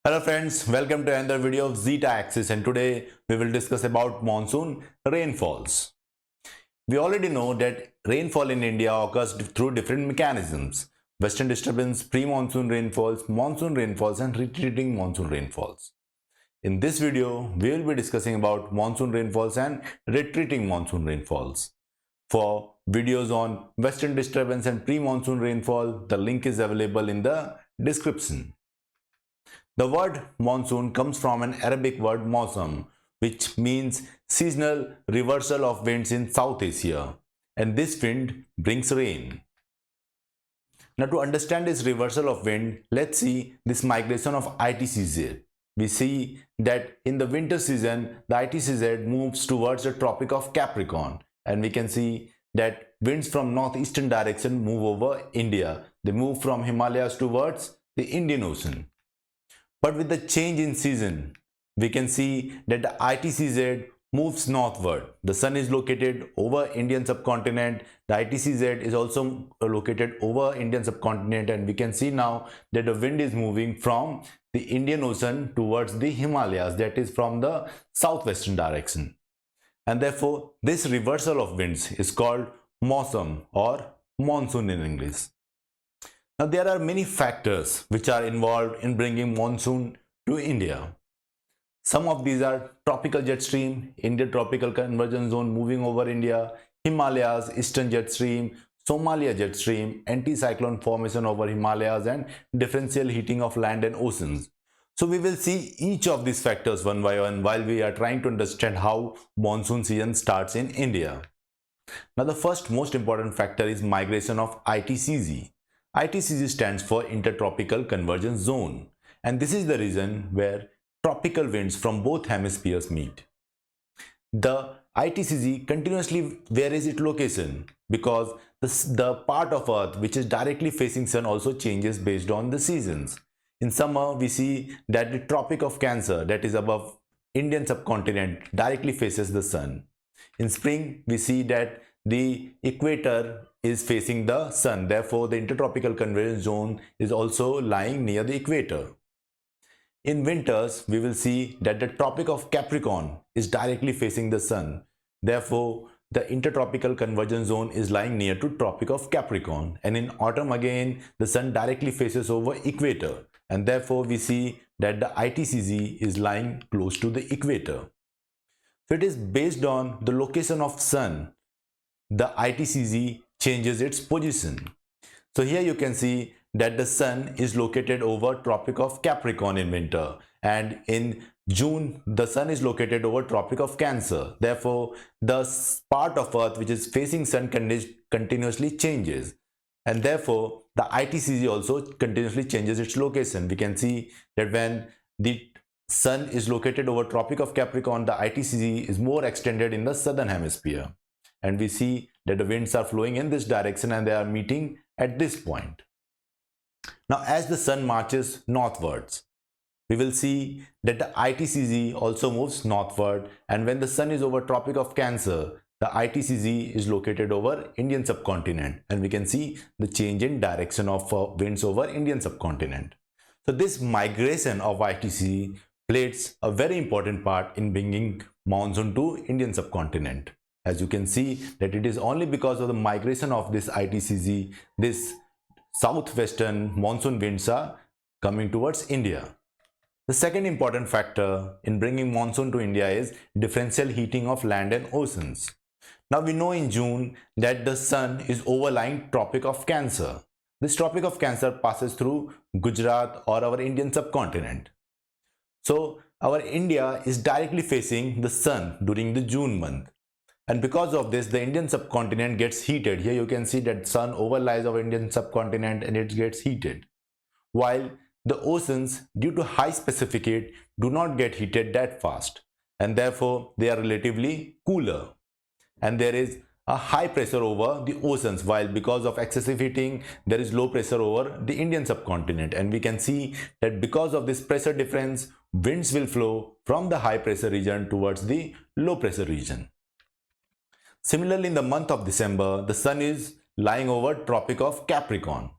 Hello friends, welcome to another video of Zeta Axis, and today we will discuss about monsoon rainfalls. We already know that rainfall in India occurs through different mechanisms: western disturbance, pre-monsoon rainfalls, monsoon rainfalls and retreating monsoon rainfalls. In this video, we will be discussing about monsoon rainfalls and retreating monsoon rainfalls. For videos on western disturbance and pre-monsoon rainfall, the link is available in the description. The word monsoon comes from an Arabic word mawsam, which means seasonal reversal of winds in South Asia, and this wind brings rain. Now, to understand this reversal of wind, let's see this migration of ITCZ. We see that in the winter season, the ITCZ moves towards the Tropic of Capricorn, and we can see that winds from northeastern direction move over India. They move from Himalayas towards the Indian Ocean. But with the change in season, we can see that the ITCZ moves northward. The sun is located over Indian subcontinent. The ITCZ is also located over Indian subcontinent, and we can see now that the wind is moving from the Indian Ocean towards the Himalayas, that is from the southwestern direction. And therefore, this reversal of winds is called mawsam or monsoon in English. Now, there are many factors which are involved in bringing monsoon to India. Some of these are tropical jet stream, Indian tropical convergence zone moving over India, Himalayas, eastern jet stream, Somalia jet stream, anticyclone formation over Himalayas, and differential heating of land and oceans. So we will see each of these factors one by one while we are trying to understand how monsoon season starts in India. Now, the first most important factor is migration of ITCZ. ITCZ stands for Intertropical Convergence Zone, and this is the region where tropical winds from both hemispheres meet. The ITCZ continuously varies its location because the part of Earth which is directly facing sun also changes based on the seasons. In summer, we see that the Tropic of Cancer, that is above Indian subcontinent, directly faces the sun. In spring, we see that the equator is facing the sun. Therefore, the intertropical convergence zone is also lying near the equator. In winters, we will see that the Tropic of Capricorn is directly facing the sun. Therefore, the intertropical convergence zone is lying near to Tropic of Capricorn. And in autumn again, the sun directly faces over equator. And therefore, we see that the ITCZ is lying close to the equator. So it is based on the location of sun, the ITCZ changes its position. So here you can see that the sun is located over Tropic of Capricorn in winter, and in June the sun is located over Tropic of Cancer. Therefore, the part of Earth which is facing sun continuously changes, and therefore the ITCZ also continuously changes its location. We can see that when the sun is located over Tropic of Capricorn, the ITCZ is more extended in the southern hemisphere, and we see that the winds are flowing in this direction and they are meeting at this point. Now, as the sun marches northwards, we will see that the ITCZ also moves northward, and when the sun is over Tropic of Cancer, the ITCZ is located over Indian subcontinent, and we can see the change in direction of winds over Indian subcontinent. So this migration of ITCZ plays a very important part in bringing monsoon to Indian subcontinent. As you can see that it is only because of the migration of this ITCZ, this southwestern monsoon winds are coming towards India. The second important factor in bringing monsoon to India is differential heating of land and oceans. Now we know in June that the sun is overlying Tropic of Cancer. This Tropic of Cancer passes through Gujarat or our Indian subcontinent. So our India is directly facing the sun during the June month. And because of this, the Indian subcontinent gets heated. Here you can see that sun overlies our Indian subcontinent and it gets heated. While the oceans, due to high specific heat, do not get heated that fast, and therefore they are relatively cooler. And there is a high pressure over the oceans, while because of excessive heating, there is low pressure over the Indian subcontinent. And we can see that because of this pressure difference, winds will flow from the high pressure region towards the low pressure region. Similarly, in the month of December, the sun is lying over Tropic of Capricorn,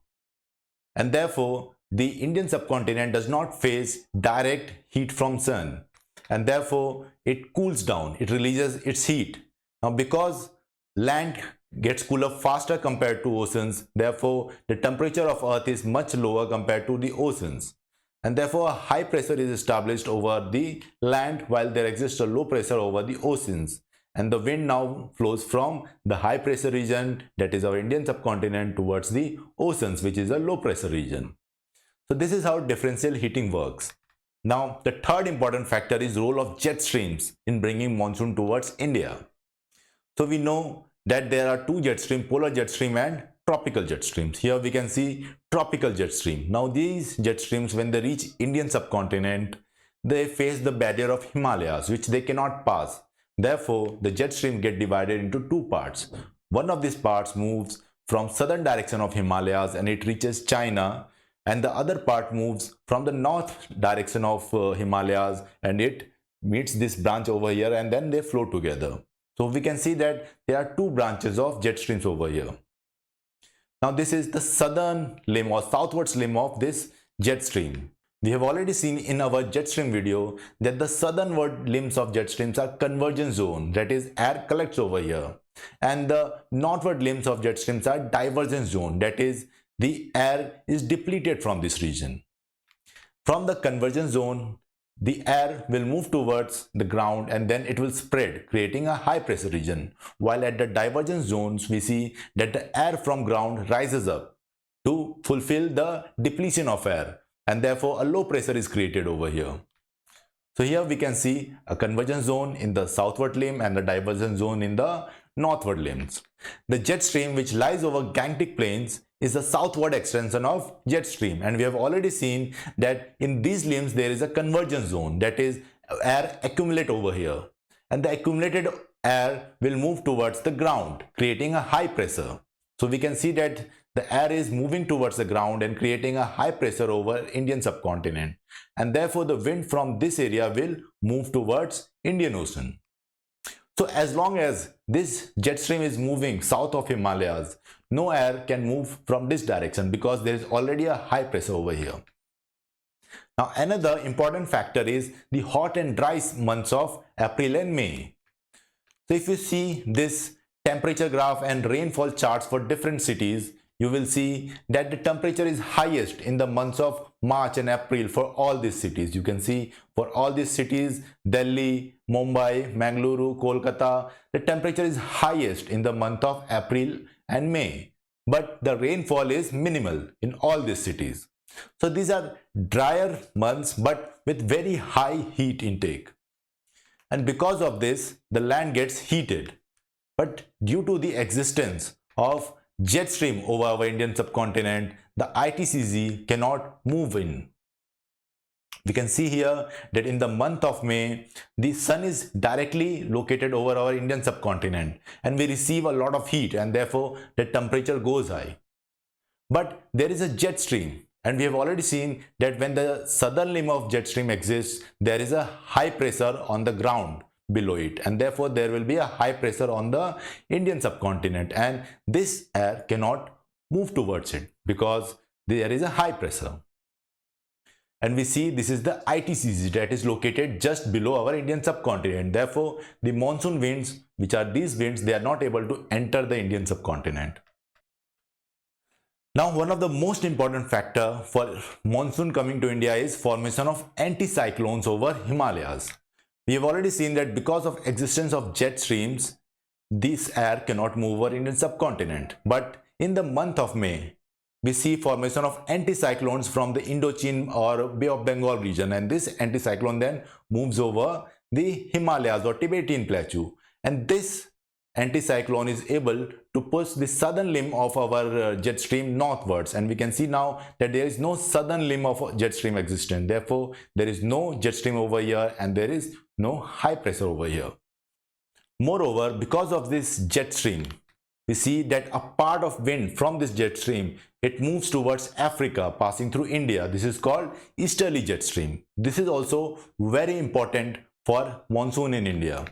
and therefore the Indian subcontinent does not face direct heat from sun, and therefore it cools down, it releases its heat. Now because land gets cooler faster compared to oceans, therefore the temperature of earth is much lower compared to the oceans, and therefore a high pressure is established over the land while there exists a low pressure over the oceans, and the wind now flows from the high pressure region, that is our Indian subcontinent, towards the oceans, which is a low pressure region. So this is how differential heating works. Now the third important factor is role of jet streams in bringing monsoon towards India. So we know that there are two jet streams, polar jet stream and tropical jet streams. Here we can see tropical jet stream. Now these jet streams, when they reach Indian subcontinent, they face the barrier of Himalayas, which they cannot pass. Therefore, the jet stream get divided into two parts. One of these parts moves from southern direction of Himalayas and it reaches China, and the other part moves from the north direction of Himalayas and it meets this branch over here, and then they flow together. So we can see that there are two branches of jet streams over here. Now this is the southern limb or southwards limb of this jet stream. We have already seen in our jet stream video that the southernward limbs of jet streams are convergence zone, that is air collects over here, and the northward limbs of jet streams are divergence zone, that is the air is depleted from this region. From the convergence zone, the air will move towards the ground and then it will spread, creating a high pressure region, while at the divergence zones we see that the air from ground rises up to fulfill the depletion of air, and therefore a low pressure is created over here. So here we can see a convergence zone in the southward limb and the divergence zone in the northward limbs. The jet stream, which lies over Gangetic plains, is the southward extension of jet stream, and we have already seen that in these limbs there is a convergence zone, that is air accumulate over here, and the accumulated air will move towards the ground, creating a high pressure. So we can see that the air is moving towards the ground and creating a high pressure over Indian subcontinent, and therefore the wind from this area will move towards Indian Ocean. So as long as this jet stream is moving south of Himalayas, no air can move from this direction because there is already a high pressure over here. Now another important factor is the hot and dry months of April and May. So if you see this temperature graph and rainfall charts for different cities, you will see that the temperature is highest in the months of March and April for all these cities. You can see for all these cities, Delhi, Mumbai, Mangaluru, Kolkata, the temperature is highest in the month of April and May, but the rainfall is minimal in all these cities. So these are drier months but with very high heat intake, and because of this the land gets heated. But due to the existence of jet stream over our Indian subcontinent, the ITCZ cannot move in. We can see here that in the month of May, the sun is directly located over our Indian subcontinent and we receive a lot of heat, and therefore the temperature goes high. But there is a jet stream, and we have already seen that when the southern limb of jet stream exists, there is a high pressure on the ground below it, and therefore there will be a high pressure on the Indian subcontinent, and this air cannot move towards it because there is a high pressure. And we see this is the ITCZ that is located just below our Indian subcontinent. Therefore the monsoon winds, which are these winds, they are not able to enter the Indian subcontinent. Now one of the most important factor for monsoon coming to India is formation of anticyclones over Himalayas. We have already seen that because of existence of jet streams, this air cannot move over Indian subcontinent. But in the month of May, we see formation of anticyclones from the Indochine or Bay of Bengal region, and this anticyclone then moves over the Himalayas or Tibetan Plateau, and this anticyclone is able to push the southern limb of our jet stream northwards, and we can see now that there is no southern limb of jet stream existent. Therefore there is no jet stream over here and there is no high pressure over here. Moreover, because of this jet stream, we see that a part of wind from this jet stream, it moves towards Africa passing through India. This is called easterly jet stream. This is also very important for monsoon in India.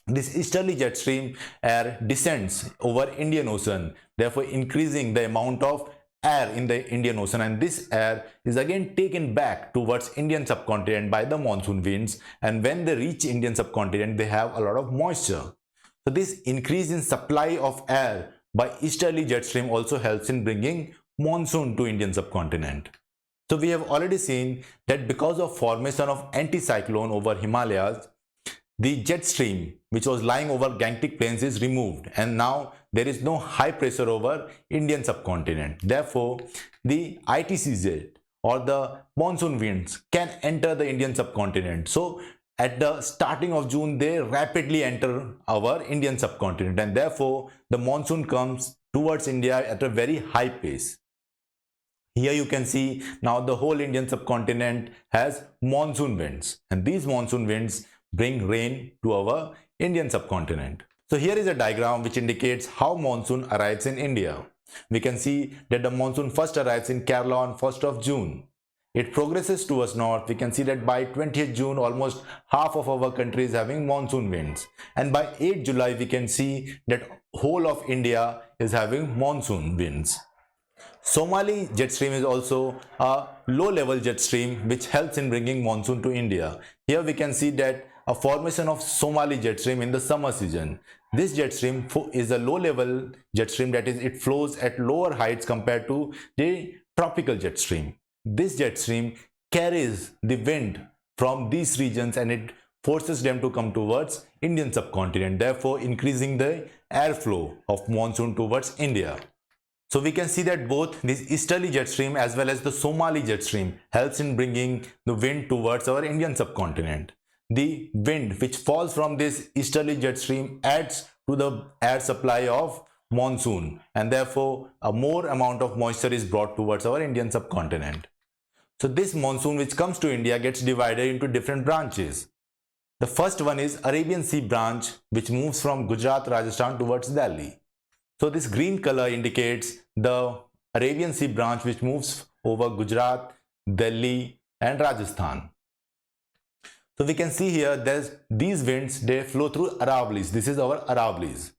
This easterly jet stream air descends over Indian Ocean, therefore increasing the amount of air in the Indian Ocean, and this air is again taken back towards Indian subcontinent by the monsoon winds, and when they reach Indian subcontinent they have a lot of moisture. So this increase in supply of air by easterly jet stream also helps in bringing monsoon to Indian subcontinent. So we have already seen that because of formation of anticyclone over Himalayas, the jet stream which was lying over Gangetic plains is removed, and now there is no high pressure over Indian subcontinent. Therefore, the ITCZ or the monsoon winds can enter the Indian subcontinent. So at the starting of June, they rapidly enter our Indian subcontinent, and therefore the monsoon comes towards India at a very high pace. Here you can see now the whole Indian subcontinent has monsoon winds, and these monsoon winds bring rain to our Indian subcontinent. So here is a diagram which indicates how monsoon arrives in India. We can see that the monsoon first arrives in Kerala on 1st of June. It progresses towards north. We can see that by 20th June almost half of our country is having monsoon winds, and by 8th July we can see that whole of India is having monsoon winds. Somali jet stream is also a low level jet stream which helps in bringing monsoon to India. Here we can see that a formation of Somali jet stream in the summer season. This jet stream is a low level jet stream, that is it flows at lower heights compared to the tropical jet stream. This jet stream carries the wind from these regions and it forces them to come towards Indian subcontinent, therefore increasing the airflow of monsoon towards India. So we can see that both this easterly jet stream as well as the Somali jet stream helps in bringing the wind towards our Indian subcontinent. The wind which falls from this easterly jet stream adds to the air supply of monsoon, and therefore a more amount of moisture is brought towards our Indian subcontinent. So this monsoon which comes to India gets divided into different branches. The first one is Arabian Sea branch, which moves from Gujarat, Rajasthan towards Delhi. So this green color indicates the Arabian Sea branch which moves over Gujarat, Delhi and Rajasthan. So we can see here there's these winds, they flow through Aravallis. This is our Aravallis.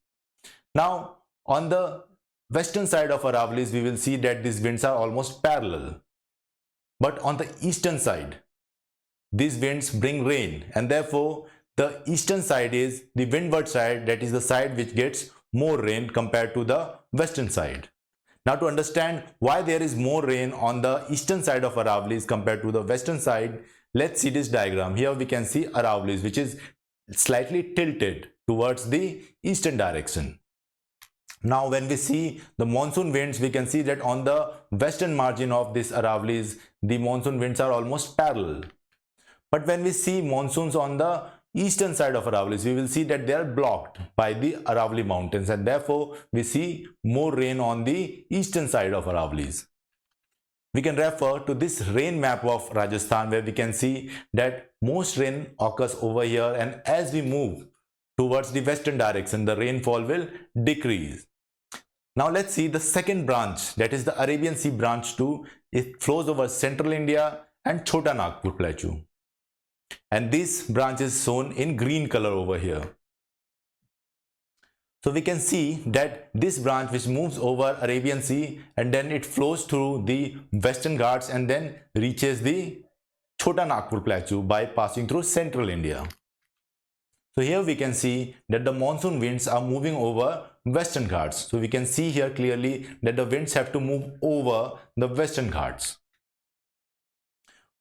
Now on the western side of Aravallis we will see that these winds are almost parallel. But on the eastern side, these winds bring rain, and therefore the eastern side is the windward side, that is the side which gets more rain compared to the western side. Now to understand why there is more rain on the eastern side of Aravallis compared to the western side, let's see this diagram. Here we can see Aravallis which is slightly tilted towards the eastern direction. Now when we see the monsoon winds, we can see that on the western margin of this Aravallis, the monsoon winds are almost parallel. But when we see monsoons on the eastern side of Aravallis, we will see that they are blocked by the Aravalli mountains, and therefore we see more rain on the eastern side of Aravallis. We can refer to this rain map of Rajasthan, where we can see that most rain occurs over here, and as we move towards the western direction, the rainfall will decrease. Now let's see the second branch, that is the Arabian Sea branch 2. It flows over central India and Chota Nagpur plateau. And this branch is shown in green color over here. So we can see that this branch which moves over Arabian Sea and then it flows through the western Ghats and then reaches the Chota Nagpur plateau by passing through central India. So here we can see that the monsoon winds are moving over western Ghats. So we can see here clearly that the winds have to move over the western Ghats.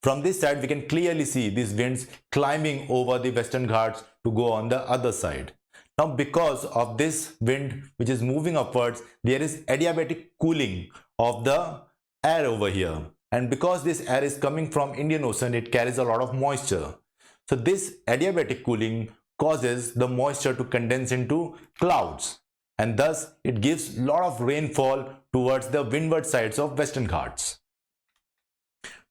From this side we can clearly see these winds climbing over the western Ghats to go on the other side. Now because of this wind which is moving upwards, there is adiabatic cooling of the air over here, and because this air is coming from Indian Ocean, it carries a lot of moisture. So this adiabatic cooling causes the moisture to condense into clouds, and thus it gives a lot of rainfall towards the windward sides of western Ghats.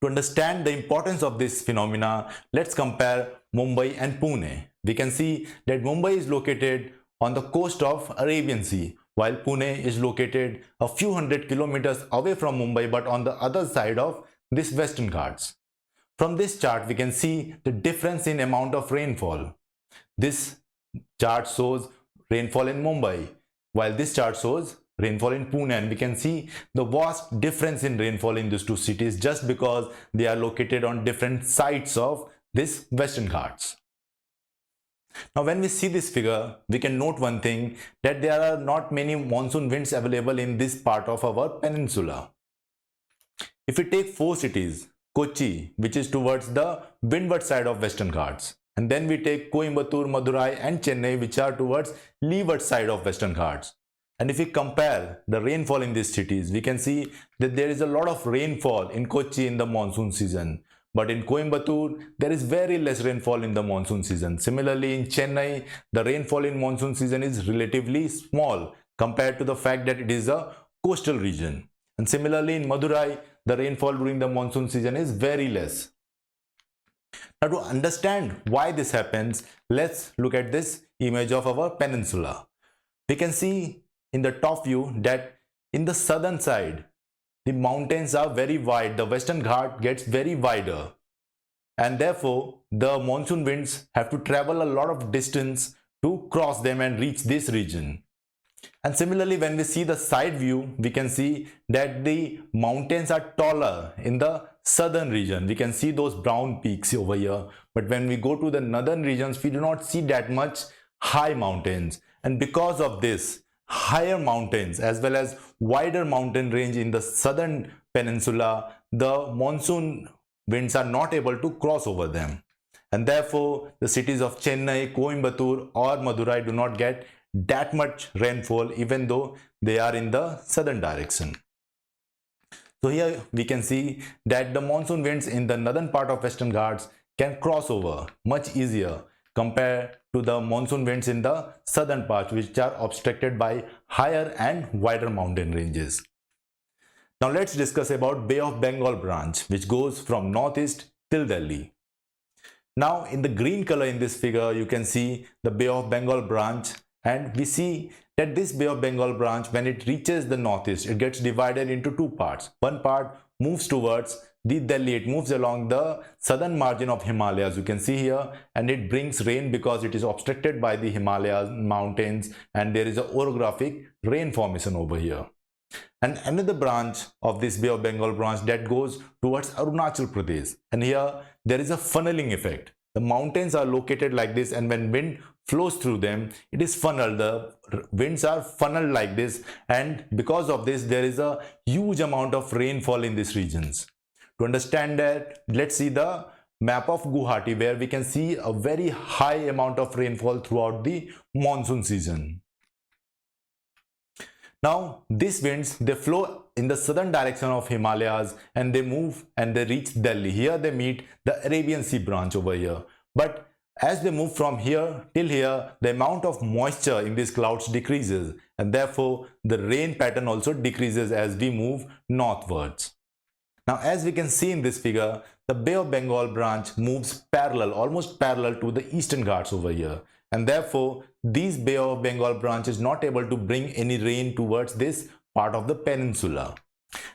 To understand the importance of this phenomena, let's compare Mumbai and Pune. We can see that Mumbai is located on the coast of Arabian Sea, while Pune is located a few hundred kilometers away from Mumbai but on the other side of this western Ghats. From this chart we can see the difference in amount of rainfall. This chart shows rainfall in Mumbai, while this chart shows rainfall in Pune, and we can see the vast difference in rainfall in these two cities just because they are located on different sides of this Western Ghats. Now when we see this figure, we can note one thing, that there are not many monsoon winds available in this part of our peninsula. If we take four cities, Kochi, which is towards the windward side of Western Ghats, and then we take Coimbatore, Madurai and Chennai, which are towards leeward side of Western Ghats. And if we compare the rainfall in these cities, we can see that there is a lot of rainfall in Kochi in the monsoon season. But in Coimbatore, there is very less rainfall in the monsoon season. Similarly, in Chennai, the rainfall in monsoon season is relatively small compared to the fact that it is a coastal region. And similarly, in Madurai, the rainfall during the monsoon season is very less. Now, to understand why this happens, let's look at this image of our peninsula. We can see in the top view that in the southern side, the mountains are very wide, the Western Ghat gets very wider, and therefore the monsoon winds have to travel a lot of distance to cross them and reach this region. And similarly, when we see the side view, we can see that the mountains are taller in the southern region. We can see those brown peaks over here, but when we go to the northern regions, we do not see that much high mountains. And because of this, higher mountains as well as wider mountain range in the southern peninsula, the monsoon winds are not able to cross over them, and therefore the cities of Chennai, Coimbatore or Madurai do not get that much rainfall even though they are in the southern direction. So here we can see that the monsoon winds in the northern part of Western Ghats can cross over much easier compared to the monsoon winds in the southern part, which are obstructed by higher and wider mountain ranges. Now let's discuss about Bay of Bengal branch, which goes from northeast till Delhi. Now in the green color in this figure, you can see the Bay of Bengal branch, and we see that this Bay of Bengal branch, when it reaches the northeast, it gets divided into two parts. One part moves towards the Delhi, it moves along the southern margin of Himalayas, you can see here, and it brings rain because it is obstructed by the Himalayas mountains and there is a orographic rain formation over here. And another branch of this Bay of Bengal branch that goes towards Arunachal Pradesh, and here there is a funneling effect. The mountains are located like this, and when wind flows through them, it is funneled. The winds are funneled like this, and because of this there is a huge amount of rainfall in these regions. To understand that, let's see the map of Guwahati, where we can see a very high amount of rainfall throughout the monsoon season. Now these winds, they flow in the southern direction of Himalayas and they move and they reach Delhi. Here they meet the Arabian Sea branch over here. But as they move from here till here, the amount of moisture in these clouds decreases, and therefore the rain pattern also decreases as we move northwards. Now as we can see in this figure, the Bay of Bengal branch moves parallel, almost parallel to the Eastern Ghats over here, and therefore this Bay of Bengal branch is not able to bring any rain towards this part of the peninsula.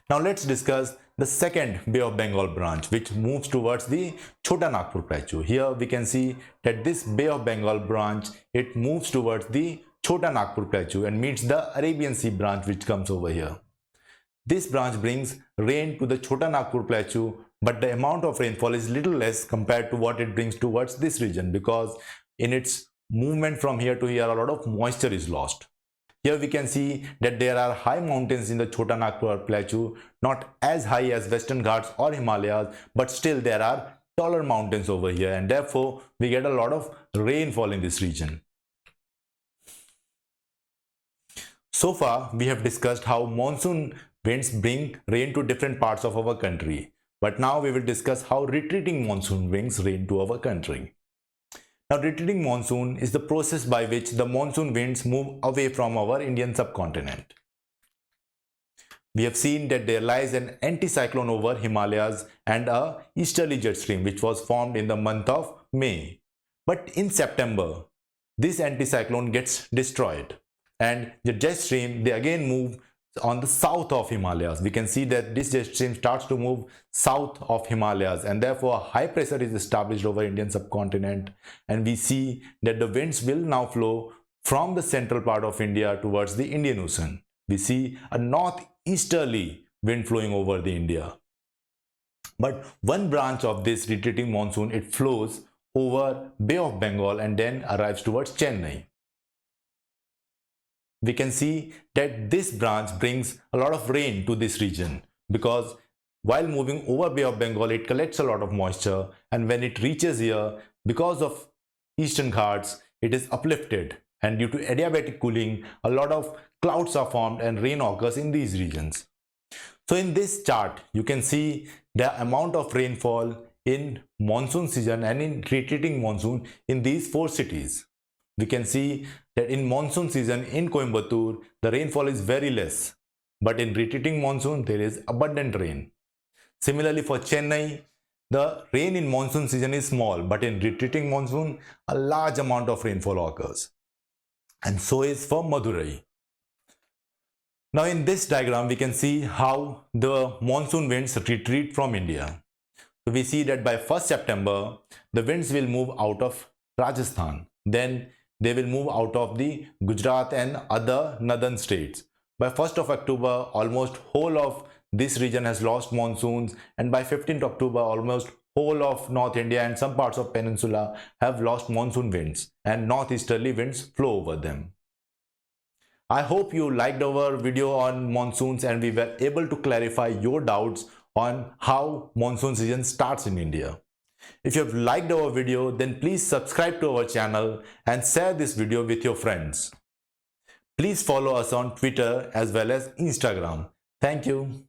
Now let's discuss the second Bay of Bengal branch, which moves towards the Chota Nagpur Plateau. Here we can see that this Bay of Bengal branch, it moves towards the Chota Nagpur Plateau and meets the Arabian Sea branch, which comes over here. This branch brings rain to the Chota Nagpur Plateau, but the amount of rainfall is little less compared to what it brings towards this region, because in its movement from here to here, a lot of moisture is lost. Here we can see that there are high mountains in the Chota Nagpur Plateau, not as high as Western Ghats or Himalayas, but still there are taller mountains over here, and therefore we get a lot of rainfall in this region. So far we have discussed how monsoon winds bring rain to different parts of our country, but now we will discuss how retreating monsoon brings rain to our country. Now retreating monsoon is the process by which the monsoon winds move away from our Indian subcontinent. We have seen that there lies an anticyclone over Himalayas and a easterly jet stream which was formed in the month of May. But in September, this anticyclone gets destroyed and the jet stream, they again move on the south of Himalayas. We can see that this jet stream starts to move south of Himalayas, and therefore a high pressure is established over Indian subcontinent, and we see that the winds will now flow from the central part of India towards the Indian Ocean. we see a northeasterly wind flowing over the India. But one branch of this retreating monsoon, it flows over Bay of Bengal and then arrives towards Chennai. We can see that this branch brings a lot of rain to this region because while moving over Bay of Bengal, it collects a lot of moisture, and when it reaches here, because of eastern Ghats, it is uplifted, and due to adiabatic cooling, a lot of clouds are formed and rain occurs in these regions. So in this chart, you can see the amount of rainfall in monsoon season and in retreating monsoon in these four cities. We can see that in monsoon season in Coimbatore, the rainfall is very less, but in retreating monsoon, there is abundant rain. Similarly for Chennai, the rain in monsoon season is small, but in retreating monsoon, a large amount of rainfall occurs. And so is for Madurai. Now in this diagram, we can see how the monsoon winds retreat from India. So we see that by 1st September, the winds will move out of Rajasthan. Then they will move out of the Gujarat and other northern states. By 1st of October, almost whole of this region has lost monsoons, and by 15th October, almost whole of North India and some parts of Peninsula have lost monsoon winds, and northeasterly winds flow over them. I hope you liked our video on monsoons and we were able to clarify your doubts on how monsoon season starts in India. If you have liked our video, then please subscribe to our channel and share this video with your friends. Please follow us on Twitter as well as Instagram. Thank you.